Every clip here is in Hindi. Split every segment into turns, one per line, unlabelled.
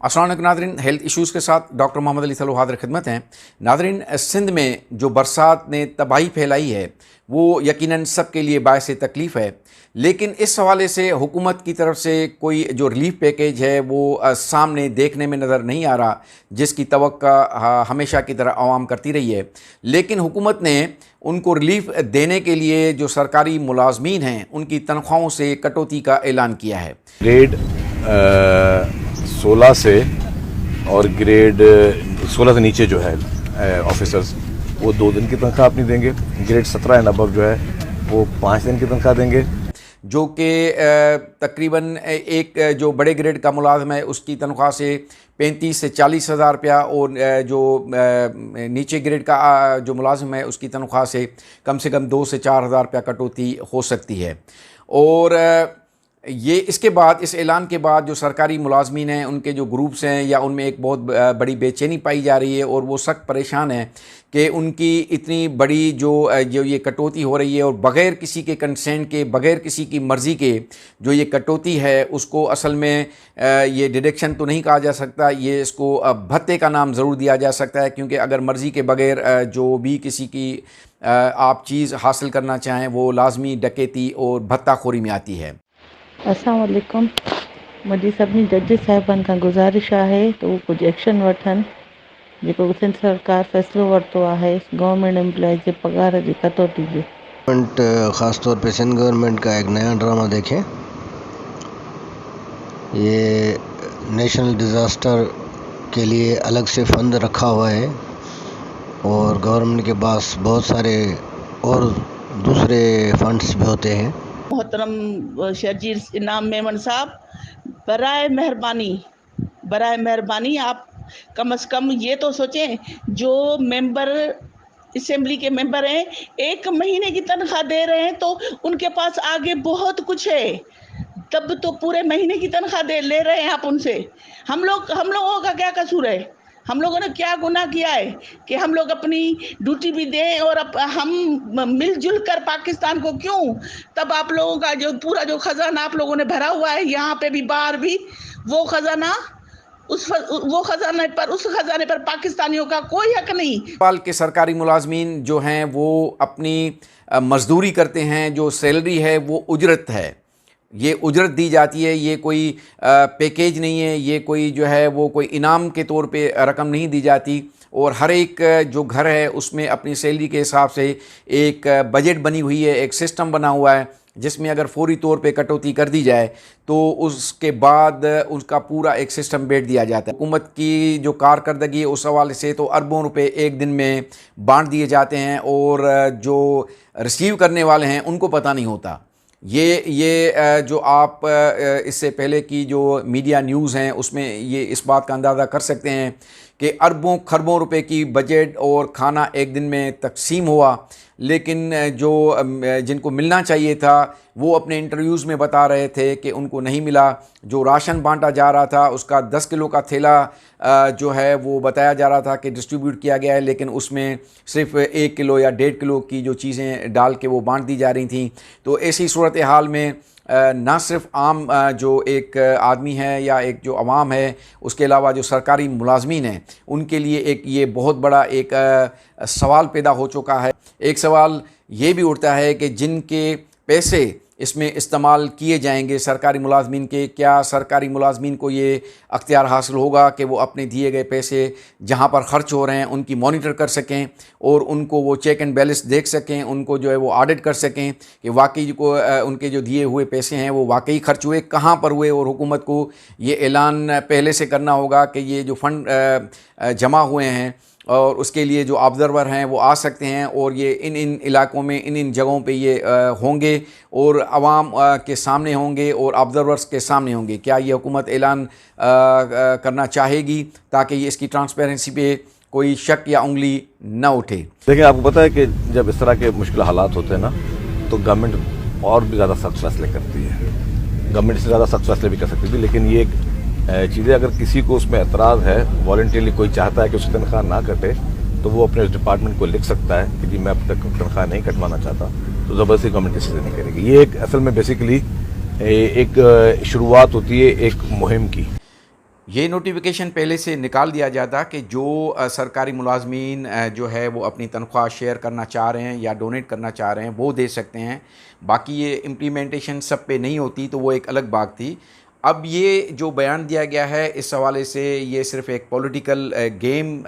अस्सलाम वालेकुम नादरीन, हेल्थ इश्यूज़ के साथ डॉक्टर मोहम्मद अली सलो हाज़िर खिदमत हैं। नादरीन, सिंध में जो बरसात ने तबाही फैलाई है वो यकीनन सब के लिए बायस तकलीफ़ है, लेकिन इस हवाले से हुकूमत की तरफ से कोई जो रिलीफ पैकेज है वो सामने देखने में नज़र नहीं आ रहा, जिसकी तवक्का हमेशा की तरह आवाम करती रही है। लेकिन हुकूमत ने उनको रिलीफ देने के लिए जो सरकारी मुलाजमीन हैं उनकी तनख्वाहों से कटौती का ऐलान किया है।
ग्रेड 16 से और ग्रेड 16 से नीचे जो है ऑफिसर्स वो 2 दिन की तनख्वाह अपनी देंगे। ग्रेड 17 एंड अबव जो है वो 5 दिन की तनख्वाह देंगे।
जो कि तकरीबन एक जो बड़े ग्रेड का मुलाजिम है उसकी तनख्वाह से 35 से 40 हज़ार रुपया, और जो नीचे ग्रेड का जो मुलाजिम है उसकी तनख्वाह से कम 2 से 4 हज़ार रुपया कटौती हो सकती है। और ये इसके बाद, इस ऐलान के बाद जो सरकारी मुलाजमीन हैं उनके जो ग्रुप्स हैं या उनमें एक बहुत बड़ी बेचैनी पाई जा रही है और वो सख्त परेशान हैं कि उनकी इतनी बड़ी जो ये कटौती हो रही है और बग़ैर किसी के कंसेंट के, बग़ैर किसी की मर्ज़ी के जो ये कटौती है उसको असल में ये डिडक्शन तो नहीं कहा जा सकता, ये इसको भत्ते का नाम ज़रूर दिया जा सकता है, क्योंकि अगर मर्ज़ी के बग़ैर जो भी किसी की आप चीज़ हासिल करना चाहें वो लाजमी डकैती और भत्ताखोरी में आती है।
अस्सलाम वालेकुम। मुझी सभी जज साहिबान का गुजारिश है तो वो कुछ एक्शन वठन जो सिंध सरकार फैसलो वरतो है गवर्नमेंट एम्प्लॉय के पगार की कटौती की।
गवर्नमेंट ख़ास तौर पे सिंध गवर्नमेंट का एक नया ड्रामा देखें। ये नेशनल डिज़ास्टर के लिए अलग से फ़ंड रखा हुआ है और गवर्नमेंट के पास बहुत सारे और दूसरे फंड्स भी होते हैं।
मोहतरम शर्जील इनाम मेमन साहब, बराए मेहरबानी आप कम से कम ये तो सोचें, जो मेंबर असेंबली के मेंबर हैं 1 महीने की तनख्वाह दे रहे हैं तो उनके पास आगे बहुत कुछ है, तब तो पूरे महीने की तनख्वाह ले रहे हैं आप उनसे। हम लोगों का क्या कसूर है? हम लोगों ने क्या गुनाह किया है कि हम लोग अपनी ड्यूटी भी दें और हम मिलजुल कर पाकिस्तान को क्यों, तब आप लोगों का जो पूरा जो खजाना आप लोगों ने भरा हुआ है यहाँ पे भी बाहर भी, वो खजाना उस खजाने पर पाकिस्तानियों का कोई हक नहीं।
नेपाल के सरकारी मुलाजमीन जो हैं वो अपनी मजदूरी करते हैं, जो सैलरी है वो उजरत है, ये उजरत दी जाती है, ये कोई पैकेज नहीं है, ये कोई जो है वो कोई इनाम के तौर पे रकम नहीं दी जाती। और हर एक जो घर है उसमें अपनी सैलरी के हिसाब से एक बजट बनी हुई है, एक सिस्टम बना हुआ है, जिसमें अगर फौरी तौर पे कटौती कर दी जाए तो उसके बाद उसका पूरा एक सिस्टम बैठ दिया जाता है। हुकूमत की जो कारकर्दगी है उस हवाले से तो अरबों रुपए एक दिन में बांट दिए जाते हैं और जो रिसीव करने वाले हैं उनको पता नहीं होता। ये जो आप इससे पहले की जो मीडिया न्यूज़ हैं उसमें ये इस बात का अंदाज़ा कर सकते हैं कि अरबों खरबों रुपए की बजट और खाना एक दिन में तकसीम हुआ, लेकिन जो जिनको मिलना चाहिए था वो अपने इंटरव्यूज़ में बता रहे थे कि उनको नहीं मिला। जो राशन बांटा जा रहा था उसका 10 किलो का थैला जो है वो बताया जा रहा था कि डिस्ट्रीब्यूट किया गया है, लेकिन उसमें सिर्फ 1 किलो या 1.5 किलो की जो चीज़ें डाल के वो बांट दी जा रही थी। तो ऐसी सूरत हाल में ना सिर्फ आम जो एक आदमी है या एक जो अवाम है, उसके अलावा जो सरकारी मुलाजमीन हैं उनके लिए एक ये बहुत बड़ा एक सवाल पैदा हो चुका है। एक सवाल ये भी उठता है कि जिनके पैसे इसमें इस्तेमाल किए जाएंगे सरकारी मुलाजमीन के, क्या सरकारी मुलाजमीन को ये अख्तियार हासिल होगा कि वो अपने दिए गए पैसे जहाँ पर ख़र्च हो रहे हैं उनकी मॉनिटर कर सकें और उनको वो चेक एंड बैलेंस देख सकें, उनको जो है वो ऑडिट कर सकें कि वाकई को उनके जो दिए हुए पैसे हैं वो वाकई खर्च हुए, कहाँ पर हुए। और हुकूमत को ये ऐलान पहले से करना होगा कि ये जो फ़ंड जमा हुए हैं और उसके लिए जो ऑब्ज़र्वर हैं वो आ सकते हैं और ये इन इलाकों में इन जगहों पे ये होंगे और आवाम के सामने होंगे और ऑब्ज़र्वर्स के सामने होंगे। क्या ये हुकूमत ऐलान करना चाहेगी ताकि ये इसकी ट्रांसपेरेंसी पे कोई शक या उंगली न उठे?
देखिए, आपको पता है कि जब इस तरह के मुश्किल हालात होते हैं ना तो गवर्नमेंट और भी ज़्यादा सख्त फैसले करती है। गवर्नमेंट से ज़्यादा सख्त फैसले भी कर सकती थी, लेकिन ये चीज़ें अगर किसी को उसमें एतराज़ है, वॉलंटियरली कोई चाहता है कि उसकी तनख्वाह ना कटे, तो वो अपने डिपार्टमेंट को लिख सकता है कि जी मैं अब तक तनख्वाह नहीं कटवाना चाहता, तो ज़बरदस्ती गवर्नमेंट डिसीजन नहीं करेगी। ये एक असल में बेसिकली एक शुरुआत होती है एक मुहिम की।
ये नोटिफिकेशन पहले से निकाल दिया जाता कि जो सरकारी मुलाजमीन जो है वो अपनी तनख्वाह शेयर करना चाह रहे हैं या डोनेट करना चाह रहे हैं वो दे सकते हैं। बाकी ये इम्प्लीमेंटेशन सब पे नहीं होती तो वो एक अलग बात थी। अब ये जो बयान दिया गया है इस हवाले से ये सिर्फ़ एक पॉलिटिकल गेम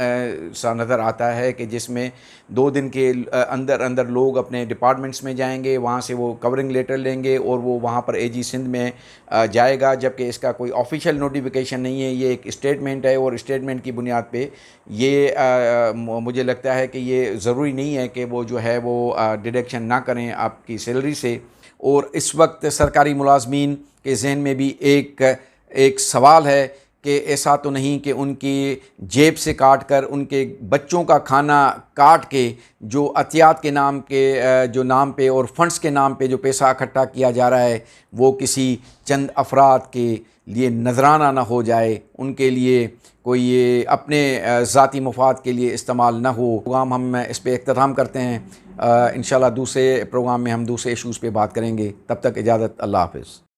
सा नज़र आता है कि जिसमें 2 दिन के अंदर अंदर लोग अपने डिपार्टमेंट्स में जाएंगे, वहाँ से वो कवरिंग लेटर लेंगे और वो वहाँ पर एजी सिंध में जाएगा, जबकि इसका कोई ऑफिशियल नोटिफिकेशन नहीं है। ये एक स्टेटमेंट है और स्टेटमेंट की बुनियाद पे ये मुझे लगता है कि ये ज़रूरी नहीं है कि वो जो है वो डिडक्शन ना करें आपकी सैलरी से। और इस वक्त सरकारी मुलाजमीन के जहन में भी एक सवाल है कि ऐसा तो नहीं कि उनकी जेब से काट कर उनके बच्चों का खाना काट के जो अतियात के नाम के जो नाम पे और फंड्स के नाम पे जो पैसा इकट्ठा किया जा रहा है वो किसी चंद अफराद के लिए नजराना ना हो जाए, उनके लिए कोई ये अपने ज़ाती मफाद के लिए इस्तेमाल ना हो। प्रोग्राम हम इस पर इख्तिताम करते हैं। इंशाल्लाह दूसरे प्रोग्राम में हम दूसरे इशूज़ पे बात करेंगे। तब तक इजाज़त, अल्लाह हाफ़िज़।